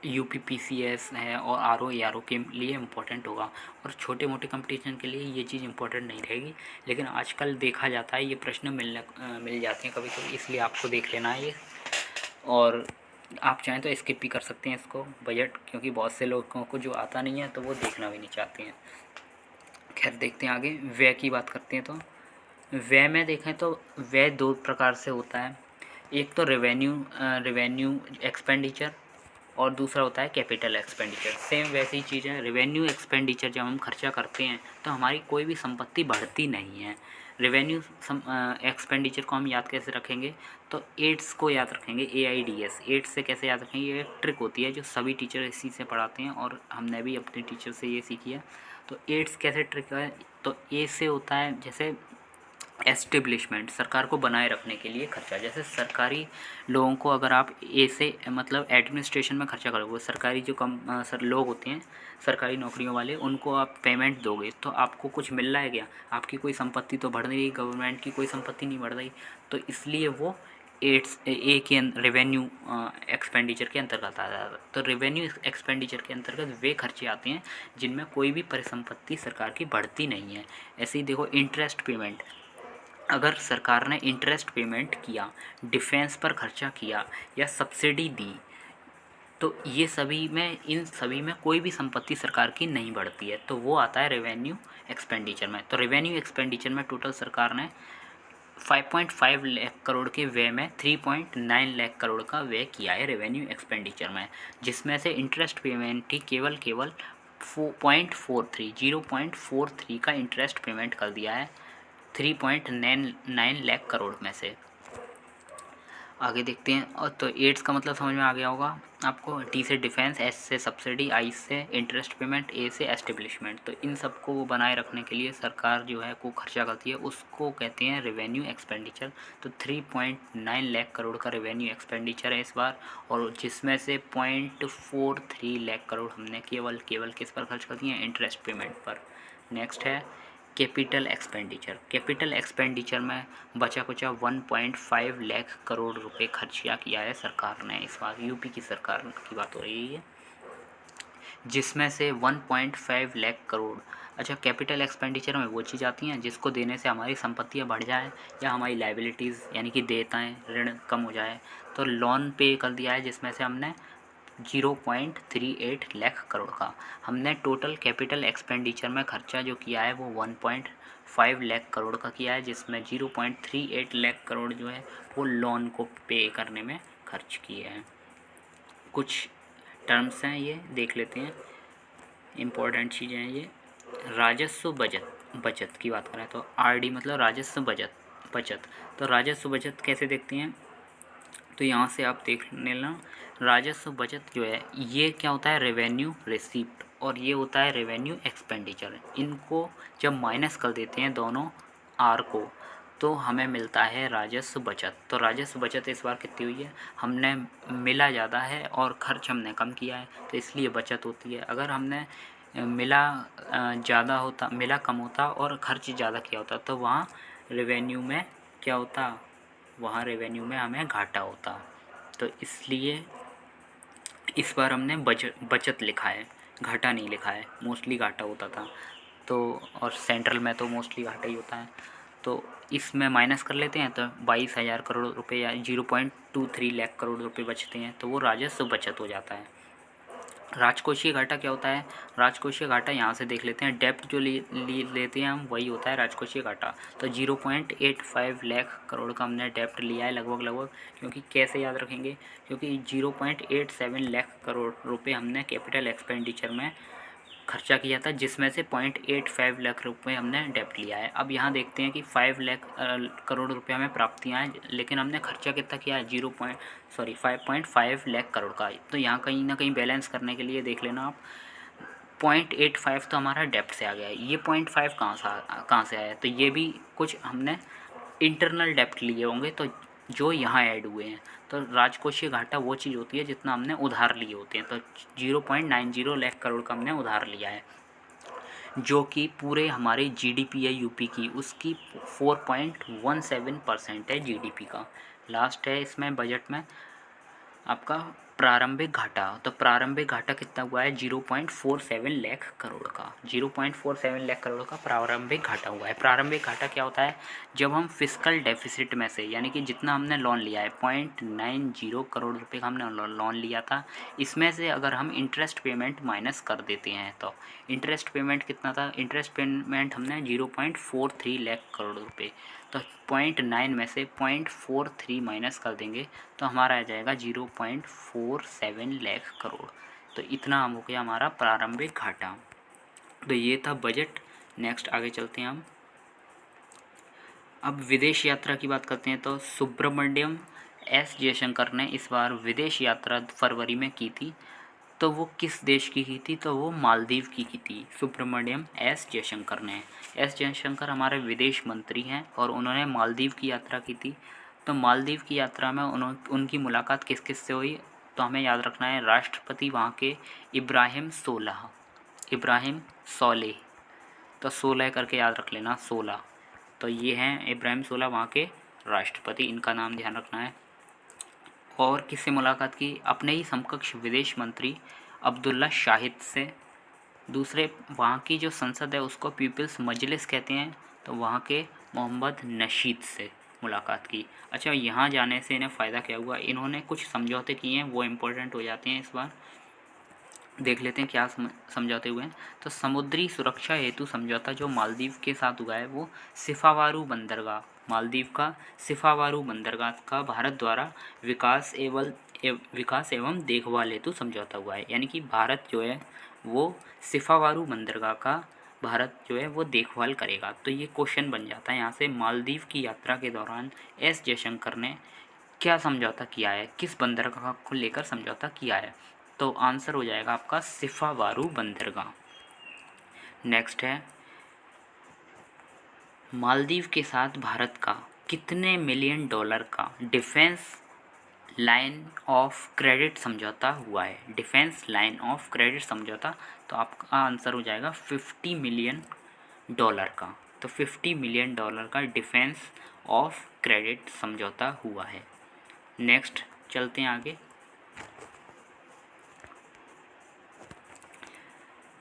UPPCS है और RO के लिए इम्पोर्टेंट होगा, और छोटे मोटे कंपटीशन के लिए ये चीज़ इम्पोर्टेंट नहीं रहेगी। लेकिन आजकल देखा जाता है ये प्रश्न मिल जाते हैं कभी कभी, इसलिए आपको देख लेना है ये। और आप चाहें तो स्किप भी कर सकते हैं इसको बजट, क्योंकि बहुत से लोगों को जो आता नहीं है तो वो देखना भी नहीं चाहते हैं। खैर देखते हैं आगे, व्यय की बात करते हैं। तो व्यय में देखें तो व्यय दो प्रकार से होता है, एक तो रेवेन्यू एक्सपेंडिचर और दूसरा होता है कैपिटल एक्सपेंडिचर। सेम वैसी ही चीज़ है, रेवेन्यू एक्सपेंडिचर जब हम खर्चा करते हैं तो हमारी कोई भी संपत्ति बढ़ती नहीं है। रेवेन्यू एक्सपेंडिचर को हम याद कैसे रखेंगे, तो एड्स को याद रखेंगे, AIDS। एड्स से कैसे याद रखेंगे, ये ट्रिक होती है जो सभी टीचर इसी से पढ़ाते हैं और हमने भी अपने टीचर से ये सीखी है। तो एड्स कैसे ट्रिक है, तो ए से होता है जैसे एस्टेब्लिशमेंट, सरकार को बनाए रखने के लिए खर्चा। जैसे सरकारी लोगों को अगर आप ए से मतलब एडमिनिस्ट्रेशन में खर्चा करोगे, सरकारी जो लोग होते हैं सरकारी नौकरियों वाले, उनको आप पेमेंट दोगे तो आपको कुछ मिल रहा है क्या, आपकी कोई संपत्ति तो बढ़ नहीं रही, गवर्नमेंट की कोई संपत्ति नहीं बढ़ रही। तो इसलिए वो ए के रेवेन्यू एक्सपेंडिचर के अंतर्गत आ जाता है। तो रेवेन्यू एक्सपेंडिचर के अंतर्गत वे खर्चे आते हैं जिनमें कोई भी परिसंपत्ति सरकार की बढ़ती नहीं है। ऐसे ही देखो इंटरेस्ट पेमेंट, अगर सरकार ने इंटरेस्ट पेमेंट किया, डिफेंस पर खर्चा किया या सब्सिडी दी, तो ये इन सभी में कोई भी संपत्ति सरकार की नहीं बढ़ती है, तो वो आता है रेवेन्यू एक्सपेंडिचर में। तो रेवेन्यू एक्सपेंडिचर में टोटल सरकार ने 5.5 लाख करोड़ के व्यय में 3.9 लाख करोड़ का व्यय किया है रेवेन्यू एक्सपेंडिचर में, जिसमें से इंटरेस्ट पेमेंट ही केवल 0.43 का इंटरेस्ट पेमेंट कर दिया है 3.9 लाख करोड़ में से। आगे देखते हैं, और तो एड्स का मतलब समझ में आ गया होगा आपको। डी से डिफेंस, एस से सब्सिडी, आई से इंटरेस्ट पेमेंट, ए से एस्टेब्लिशमेंट। तो इन सबको बनाए रखने के लिए सरकार जो है को खर्चा करती है, उसको कहते हैं रेवेन्यू एक्सपेंडिचर। तो 3.9 लाख करोड़ का रेवेन्यू एक्सपेंडिचर है इस बार, और जिसमें से 0.43 लाख करोड़ हमने केवल किस पर खर्च कर दिए हैं, इंटरेस्ट पेमेंट पर। नेक्स्ट है कैपिटल एक्सपेंडिचर। कैपिटल एक्सपेंडिचर में बचा कुचा 1.5 लाख करोड़ रुपए खर्चा किया है सरकार ने इस बार, यूपी की सरकार की बात हो रही है, जिसमें से 1.5 लाख करोड़। अच्छा, कैपिटल एक्सपेंडिचर में वो चीज़ आती हैं जिसको देने से हमारी संपत्तियां बढ़ जाए या हमारी लाइबिलिटीज़ यानी कि देयताएँ ऋण कम हो जाए। तो लोन पे कर दिया है जिसमें से हमने 0.38 लाख करोड़ का। हमने टोटल कैपिटल एक्सपेंडिचर में खर्चा जो किया है वो 1.5 लाख करोड़ का किया है, जिसमें 0.38 लाख करोड़ जो है वो लोन को पे करने में खर्च किए हैं। कुछ टर्म्स हैं ये देख लेते हैं, इम्पोर्टेंट चीज़ें हैं ये। राजस्व बचत की बात करें तो RD मतलब राजस्व बचत। तो राजस्व बचत कैसे देखते हैं, तो यहाँ से आप देख लेना, राजस्व बचत जो है ये क्या होता है, रेवेन्यू रिसीप्ट, और ये होता है रेवेन्यू एक्सपेंडिचर। इनको जब माइनस कर देते हैं दोनों R को, तो हमें मिलता है राजस्व बचत। तो राजस्व बचत इस बार कितनी हुई है, हमने मिला ज़्यादा है और खर्च हमने कम किया है, तो इसलिए बचत होती है। अगर हमने मिला कम होता और खर्च ज़्यादा किया होता तो वहाँ रेवेन्यू में क्या होता, वहाँ रेवेन्यू में हमें घाटा होता। तो इसलिए इस बार हमने बचत लिखा है, घाटा नहीं लिखा है। मोस्टली घाटा होता था तो, और सेंट्रल में तो मोस्टली घाटा ही होता है। तो इसमें माइनस कर लेते हैं तो 22,000 करोड़ रुपए या 0.23 लाख करोड़ रुपए बचते हैं, तो वो राजस्व बचत हो जाता है। राजकोषीय घाटा क्या होता है? राजकोषीय घाटा यहाँ से देख लेते हैं, डेप्ट जो लेते हैं हम वही होता है राजकोषीय घाटा। तो 0.85 लाख करोड़ का हमने डेप्ट लिया है लगभग, क्योंकि कैसे याद रखेंगे, क्योंकि 0.87 लाख करोड़ रुपए हमने कैपिटल एक्सपेंडिचर में खर्चा किया था, जिसमें से 0.85 लाख रुपए हमने डेप्ट लिया है। अब यहाँ देखते हैं कि 5 लाख करोड़ रुपए हमें प्राप्तियाँ हैं, लेकिन हमने खर्चा कितना किया है 5.5 लाख करोड़ का। तो यहाँ कहीं ना कहीं बैलेंस करने के लिए देख लेना आप, 0.85 तो हमारा डेप्ट से आ गया है, ये 0.5 कहाँ से आया? तो ये भी कुछ हमने इंटरनल डेप्ट लिए होंगे तो जो यहाँ ऐड हुए हैं। तो राजकोषीय घाटा वो चीज़ होती है जितना हमने उधार लिए होते हैं। तो 0.90 लाख करोड़ का हमने उधार लिया है, जो कि पूरे हमारे जीडीपी है यूपी की, उसकी 4.17% है जीडीपी का। लास्ट है इसमें बजट में आपका प्रारंभिक घाटा। तो प्रारंभिक घाटा कितना हुआ है? 0.47 लाख करोड़ का, 0.47 लाख करोड़ का प्रारंभिक घाटा हुआ है। प्रारंभिक घाटा क्या होता है? जब हम फिस्कल डेफिसिट में से, यानी कि जितना हमने लोन लिया है 0.90 करोड़ रुपए का हमने लोन लिया था, इसमें से अगर हम इंटरेस्ट पेमेंट माइनस कर देते हैं तो इंटरेस्ट पेमेंट कितना था? इंटरेस्ट पेमेंट हमने 0.43 लाख करोड़ रुपए, तो 0.9 में से 0.43 माइनस कर देंगे तो हमारा आ जाएगा 0.47 लाख करोड़। तो इतना हो गया हमारा प्रारंभिक घाटा। तो ये था बजट। नेक्स्ट आगे चलते हैं हम। अब विदेश यात्रा की बात करते हैं। तो सुब्रमण्यम एस जयशंकर ने इस बार विदेश यात्रा फरवरी में की थी। तो वो किस देश की थी? तो वो मालदीव की थी, सुब्रमण्यम एस जयशंकर ने। एस जयशंकर हमारे विदेश मंत्री हैं और उन्होंने मालदीव की यात्रा की थी। तो मालदीव की यात्रा में उनकी मुलाकात किस किस से हुई? तो हमें याद रखना है, राष्ट्रपति वहाँ के इब्राहिम सोलेह, तो 16 करके याद रख लेना, 16। तो ये हैं इब्राहिम सोलेह वहाँ के राष्ट्रपति, इनका नाम ध्यान रखना है। और किससे मुलाकात की? अपने ही समकक्ष विदेश मंत्री अब्दुल्ला शाहिद से। दूसरे वहाँ की जो संसद है उसको पीपल्स मजलिस कहते हैं, तो वहाँ के मोहम्मद नशीद से मुलाकात की। अच्छा, यहाँ जाने से इन्हें फ़ायदा क्या हुआ? इन्होंने कुछ समझौते किए हैं, वो इम्पोर्टेंट हो जाते हैं। इस बार देख लेते हैं क्या समझौते हुए हैं। तो समुद्री सुरक्षा हेतु समझौता जो मालदीव के साथ हुआ है वो सिफावारू बंदरगाह, मालदीव का सिफावारू बंदरगाह का भारत द्वारा विकास एवं देखभाल हेतु समझौता हुआ है। यानी कि भारत जो है वो सिफावारू बंदरगाह का भारत जो है वो देखभाल करेगा। तो ये क्वेश्चन बन जाता है यहाँ से, मालदीव की यात्रा के दौरान एस जयशंकर ने क्या समझौता किया है, किस बंदरगाह को लेकर समझौता किया है? तो आंसर हो जाएगा आपका सिफावारू बंदरगाह। नेक्स्ट है, मालदीव के साथ भारत का कितने मिलियन डॉलर का डिफेंस लाइन ऑफ क्रेडिट समझौता हुआ है? डिफेंस लाइन ऑफ क्रेडिट समझौता, तो आपका आंसर हो जाएगा 50 मिलियन डॉलर का। तो 50 मिलियन डॉलर का डिफेंस ऑफ क्रेडिट समझौता हुआ है। नेक्स्ट चलते हैं आगे।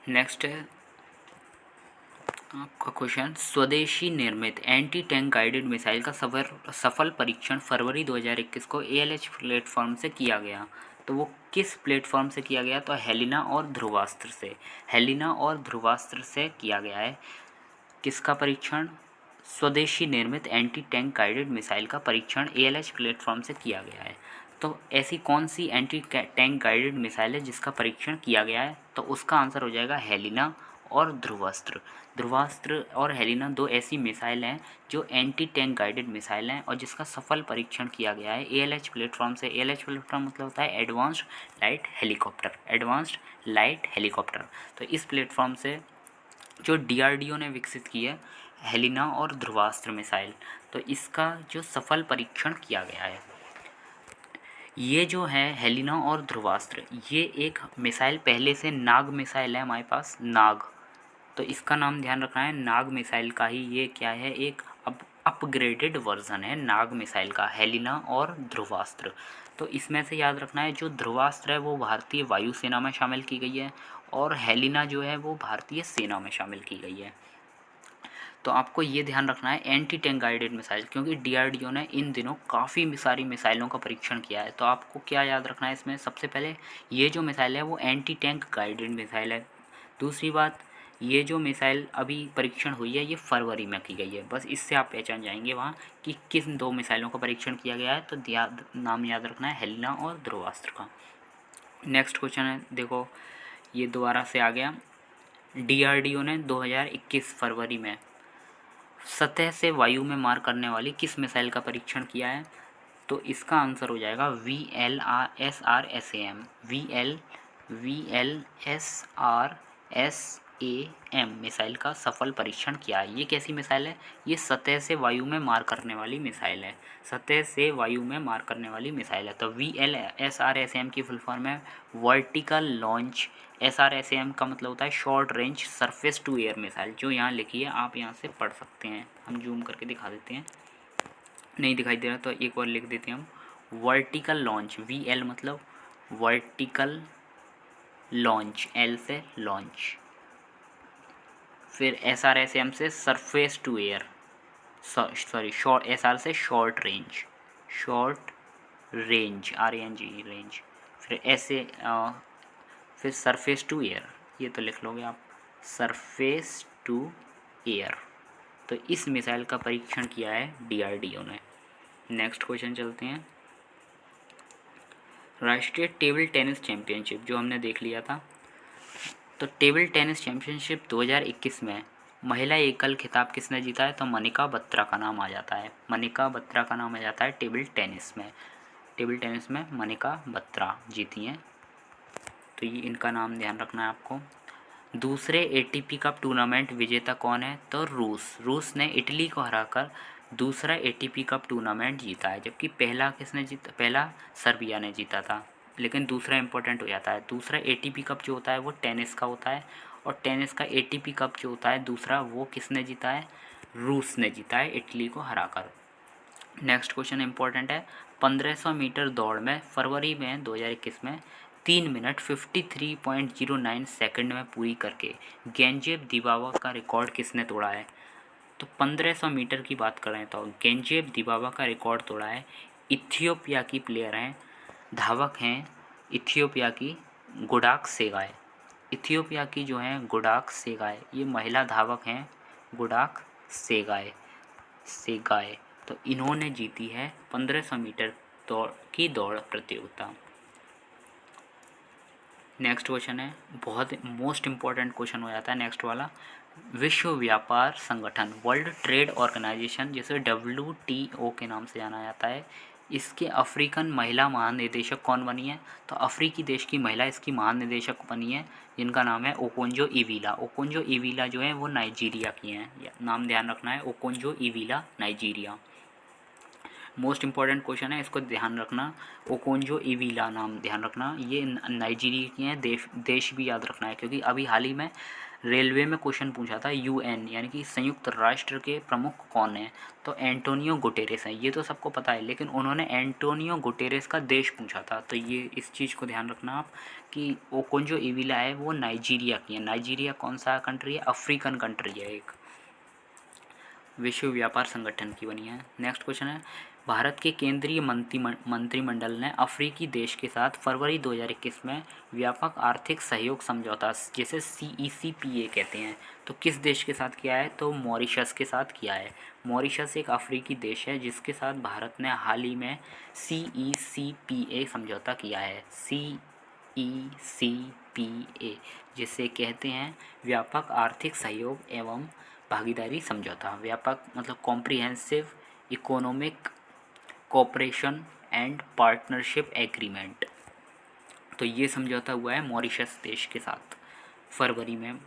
नेक्स्ट है आपका क्वेश्चन, स्वदेशी निर्मित एंटी टैंक गाइडेड मिसाइल का सफल परीक्षण फरवरी 2021 को ALH प्लेटफॉर्म से किया गया। तो वो किस प्लेटफॉर्म से किया गया? तो हेलिना और ध्रुवास्त्र से, हेलिना और ध्रुवास्त्र से किया गया है। किसका परीक्षण? स्वदेशी निर्मित एंटी टैंक गाइडेड मिसाइल का परीक्षण ALH प्लेटफॉर्म से किया गया है। तो ऐसी कौन सी एंटी टैंक गाइडेड मिसाइल है जिसका परीक्षण किया गया है? तो उसका आंसर हो जाएगा हेलिना और ध्रुवास्त्र। ध्रुवास्त्र और हेलिना दो ऐसी मिसाइल हैं जो एंटी टैंक गाइडेड मिसाइल हैं और जिसका सफल परीक्षण किया गया है ALH प्लेटफॉर्म से। ALH प्लेटफॉर्म मतलब होता है advanced light helicopter, advanced light helicopter. तो इस प्लेटफॉर्म से जो DRDO ने विकसित की है हेलिना और ध्रुवास्त्र मिसाइल, तो इसका जो सफल परीक्षण किया गया है। ये जो है हेलिना और ध्रुवास्त्र, ये एक मिसाइल पहले से नाग मिसाइल है हमारे पास, नाग। तो इसका नाम ध्यान रखना है, नाग मिसाइल का ही ये क्या है, एक अब अपग्रेडेड वर्जन है नाग मिसाइल का, हेलिना और ध्रुवास्त्र। तो इसमें से याद रखना है, जो ध्रुवास्त्र है वो भारतीय वायुसेना में शामिल की गई है और हेलिना जो है वो भारतीय सेना में शामिल की गई है। तो आपको ये ध्यान रखना है एंटी टैंक गाइडेड मिसाइल, क्योंकि डीआरडीओ ने इन दिनों काफ़ी सारी मिसाइलों का परीक्षण किया है। तो आपको क्या याद रखना है इसमें, सबसे पहले ये जो मिसाइल है वो एंटी टैंक गाइडेड मिसाइल है। दूसरी बात, ये जो मिसाइल अभी परीक्षण हुई है ये फरवरी में की गई है। बस इससे आप पहचान जाएंगे वहाँ कि किन दो मिसाइलों का परीक्षण किया गया है। तो नाम याद रखना है हेलिना और ध्रुवास्त्र का। नेक्स्ट क्वेश्चन है, देखो ये दोबारा से आ गया। डीआरडीओ ने 2021 फरवरी में सतह से वायु में मार करने वाली किस मिसाइल का परीक्षण किया है? तो इसका आंसर हो जाएगा VLSRSAM। VLSRSAM मिसाइल का सफल परीक्षण किया है। ये कैसी मिसाइल है? ये सतह से वायु में मार करने वाली मिसाइल है। सतह से वायु में मार करने वाली मिसाइल है। तो VLSRSAM की फुल फॉर्म है वर्टिकल लॉन्च। SRSAM का मतलब होता है short range surface to air missile, जो यहाँ लिखी है आप यहाँ से पढ़ सकते हैं। हम जूम करके दिखा देते हैं, नहीं दिखाई दे रहा तो एक और लिख देते हैं हम। वर्टिकल लॉन्च, VL मतलब वर्टिकल लॉन्च, L से लॉन्च, फिर SRSAM से surface to air, sorry short, SR से short range, short range RANG range, फिर ऐसे फिर सरफेस टू एयर, ये तो लिख लोगे आप, सरफेस टू एयर। तो इस मिसाइल का परीक्षण किया है डीआरडीओ ने। नेक्स्ट क्वेश्चन चलते हैं। राष्ट्रीय टेबल टेनिस चैंपियनशिप जो हमने देख लिया था, तो टेबल टेनिस चैंपियनशिप 2021 में महिला एकल खिताब किसने जीता है? तो मनिका बत्रा का नाम आ जाता है। मनिका बत्रा का नाम आ जाता है टेबल टेनिस में। टेबल टेनिस में मनिका बत्रा जीती हैं। तो ये इनका नाम ध्यान रखना है आपको। दूसरे एटीपी कप टूर्नामेंट विजेता कौन है? तो रूस ने इटली को हराकर दूसरा एटीपी कप टूर्नामेंट जीता है। जबकि पहला किसने जीता? पहला सर्बिया ने जीता था, लेकिन दूसरा इंपॉर्टेंट हो जाता है। दूसरा एटीपी कप जो होता है वो टेनिस का होता है, और टेनिस का एटीपी कप जो होता है दूसरा, वो किसने जीता है? रूस ने जीता है इटली को हराकर। नेक्स्ट क्वेश्चन इंपॉर्टेंट है। 1500 मीटर दौड़ में फरवरी में 2021 में 3 मिनट 53.09 सेकंड में पूरी करके गेंजेब दिबावा का रिकॉर्ड किसने तोड़ा है? तो 1500 मीटर की बात करें तो गेंजेब दिबावा का रिकॉर्ड तोड़ा है इथियोपिया की प्लेयर हैं, धावक हैं इथियोपिया की गुडाक सेगाय। इथियोपिया की जो हैं गुडाक सेगाय, ये महिला धावक हैं गुडाक सेगाय। तो इन्होंने जीती है 1500 मीटर दौड़ प्रतियोगिता। नेक्स्ट क्वेश्चन है, बहुत मोस्ट इम्पॉर्टेंट क्वेश्चन हो जाता है नेक्स्ट वाला। विश्व व्यापार संगठन, वर्ल्ड ट्रेड ऑर्गेनाइजेशन, जिसे WTO के नाम से जाना जाता है, इसके अफ्रीकन महिला महानिदेशक कौन बनी है? तो अफ्रीकी देश की महिला इसकी महानिदेशक बनी है, जिनका नाम है ओकोंजो इविला। ओकोंजो इविला जो है वो नाइजीरिया की हैं, नाम ध्यान रखना है, Okonjo Iweala Nigeria. Most important question है, इसको ध्यान रखना। ओकोंजो इविला नाम ध्यान रखना, ये नाइजीरिया की हैं। देश भी याद रखना है, क्योंकि अभी हाल ही में रेलवे में क्वेश्चन पूछा था। UN यानी कि संयुक्त राष्ट्र के प्रमुख कौन हैं? तो एंटोनियो गुटेरेस हैं। ये तो सबको पता है, लेकिन उन्होंने एंटोनियो गुटेरेस का देश पूछा था। तो ये इस चीज़ को ध्यान रखना आप कि ओकोंजो इविला है वो नाइजीरिया की है। नाइजीरिया कौन सा कंट्री है? अफ्रीकन कंट्री है एक, विश्व व्यापार संगठन की बनी है। नेक्स्ट क्वेश्चन है, भारत के केंद्रीय मंत्रिमंडल ने अफ्रीकी देश के साथ फरवरी 2021 में व्यापक आर्थिक सहयोग समझौता, जिसे CECPA कहते हैं, तो किस देश के साथ किया है? तो मॉरिशस के साथ किया है। मॉरिशस एक अफ्रीकी देश है जिसके साथ भारत ने हाल ही में CECPA समझौता किया है। CECPA जिसे कहते हैं व्यापक आर्थिक सहयोग एवं भागीदारी समझौता। व्यापक मतलब comprehensive economic cooperation and partnership agreement. तो ये समझौता हुआ है मॉरिशस देश के साथ फरवरी में।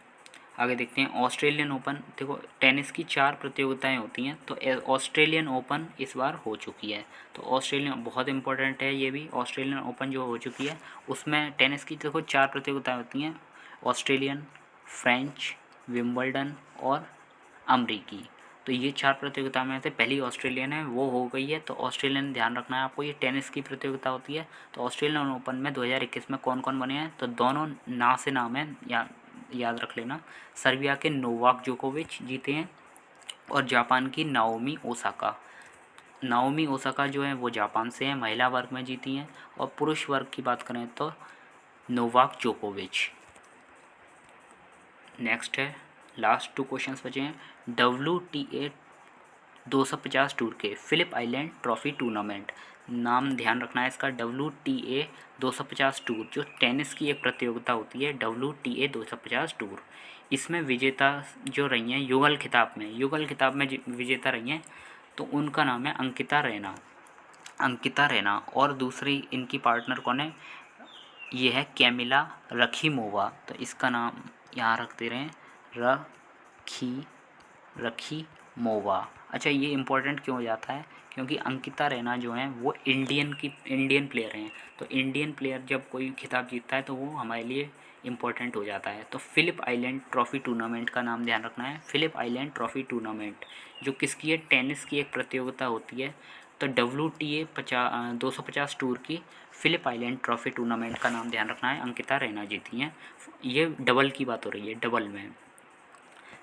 आगे देखते हैं ऑस्ट्रेलियन ओपन। देखो टेनिस की 4 प्रतियोगिताएं होती हैं, तो ऑस्ट्रेलियन ओपन इस बार हो चुकी है। तो ऑस्ट्रेलियन बहुत इंपॉर्टेंट है ये भी। ऑस्ट्रेलियन ओपन जो हो चुकी है उसमें टेनिस की देखो 4 प्रतियोगिताएं होती हैं, ऑस्ट्रेलियन, फ्रेंच, विंबलडन और अमरीकी। तो ये 4 प्रतियोगिता में से पहली ऑस्ट्रेलियन है वो हो गई है। तो ऑस्ट्रेलियन ध्यान रखना है आपको। ये टेनिस की प्रतियोगिता होती है। तो ऑस्ट्रेलियन ओपन में 2021 में कौन कौन बने हैं, तो दोनों ना से नाम है, याद रख लेना। सर्बिया के नोवाक जोकोविच जीते हैं और जापान की नाओमी ओसाका। नाओमी ओसाका जो है वो जापान से हैं, महिला वर्ग में जीती हैं। और पुरुष वर्ग की बात करें तो नोवाक जोकोविच। नेक्स्ट है, लास्ट 2 क्वेश्चंस बचे हैं। WTA 250 टूर के फिलिप आइलैंड ट्रॉफी टूर्नामेंट, नाम ध्यान रखना है इसका। WTA 250 टूर जो टेनिस की एक प्रतियोगिता होती है, WTA 250 टूर। इसमें विजेता जो रही हैं युगल खिताब में विजेता रही हैं, तो उनका नाम है अंकिता रैना। और दूसरी इनकी पार्टनर कौन है, ये है कैमिला रखीमोवा। तो इसका नाम यहाँ रखते रहें, रखीमोवा। अच्छा, ये इम्पोर्टेंट क्यों हो जाता है, क्योंकि अंकिता रैना जो हैं वो इंडियन प्लेयर हैं। तो इंडियन प्लेयर जब कोई खिताब जीतता है तो वो हमारे लिए इम्पोर्टेंट हो जाता है। तो फिलिप आइलैंड ट्रॉफी टूर्नामेंट का नाम ध्यान रखना है। फिलिप आइलैंड ट्रॉफी टूर्नामेंट जो किसकी है, टेनिस की एक प्रतियोगिता होती है। तो WTA 250 टूर की फिलिप आइलैंड ट्रॉफी टूर्नामेंट का नाम ध्यान रखना है। अंकिता रैना जीती हैं। ये डबल की बात हो रही है, डबल में।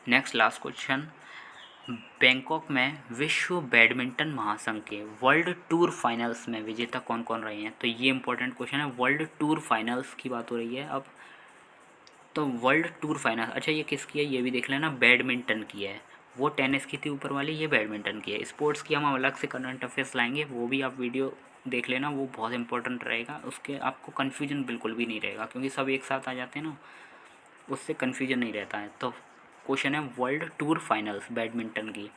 नेक्स्ट लास्ट क्वेश्चन, बैंकॉक में विश्व बैडमिंटन महासंघ के वर्ल्ड टूर फाइनल्स में विजेता कौन कौन रहे हैं। तो ये इंपॉर्टेंट क्वेश्चन है, वर्ल्ड टूर फाइनल्स की बात हो रही है अब। तो वर्ल्ड टूर फाइनल, अच्छा ये किसकी है ये भी देख लेना, बैडमिंटन की है। वो टेनिस की थी ऊपर वाली, ये बैडमिंटन की है। स्पोर्ट्स की हम अलग से करंट अफेयर्स लाएंगे, वो भी आप वीडियो देख लेना, वो बहुत इंपॉर्टेंट रहेगा। उसके आपको कन्फ्यूजन बिल्कुल भी नहीं रहेगा, क्योंकि सब एक साथ आ जाते हैं ना, उससे कन्फ्यूजन नहीं रहता है। तो क्वेश्चन है वर्ल्ड टूर फाइनल्स बैडमिंटन की,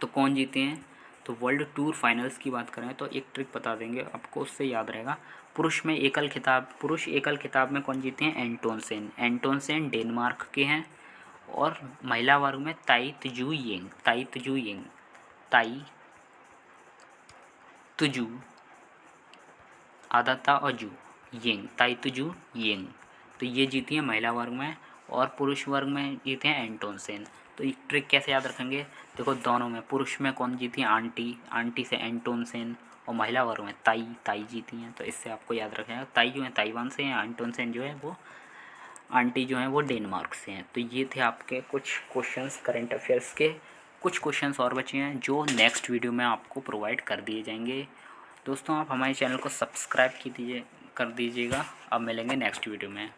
तो कौन जीते हैं। तो वर्ल्ड टूर फाइनल्स की बात करें तो एक ट्रिक बता देंगे आपको, उससे याद रहेगा। पुरुष एकल खिताब में कौन जीते हैं, एंटोन सेन डेनमार्क के हैं। और महिला वर्ग में ताई तुजू आधा ता और जू यिंग, ताई तुजू यिंग, तो ये जीती हैं महिला वर्ग में। और पुरुष वर्ग में जीते हैं एंटोन सेन। तो ये ट्रिक कैसे याद रखेंगे, देखो दोनों में, पुरुष में कौन जीती हैं, आंटी से एंटोन सेन, और महिला वर्ग में ताई जीती हैं। तो इससे आपको याद रखेगा, ताई जो है ताइवान से हैं, एंटोन सेन जो है वो आंटी जो हैं वो डेनमार्क से हैं। तो ये थे आपके कुछ क्वेश्चंस करंट अफेयर्स के। कुछ क्वेश्चंस और बचे हैं जो नेक्स्ट वीडियो में आपको प्रोवाइड कर दिए जाएंगे। दोस्तों आप हमारे चैनल को सब्सक्राइब कर दीजिएगा। अब मिलेंगे नेक्स्ट वीडियो में।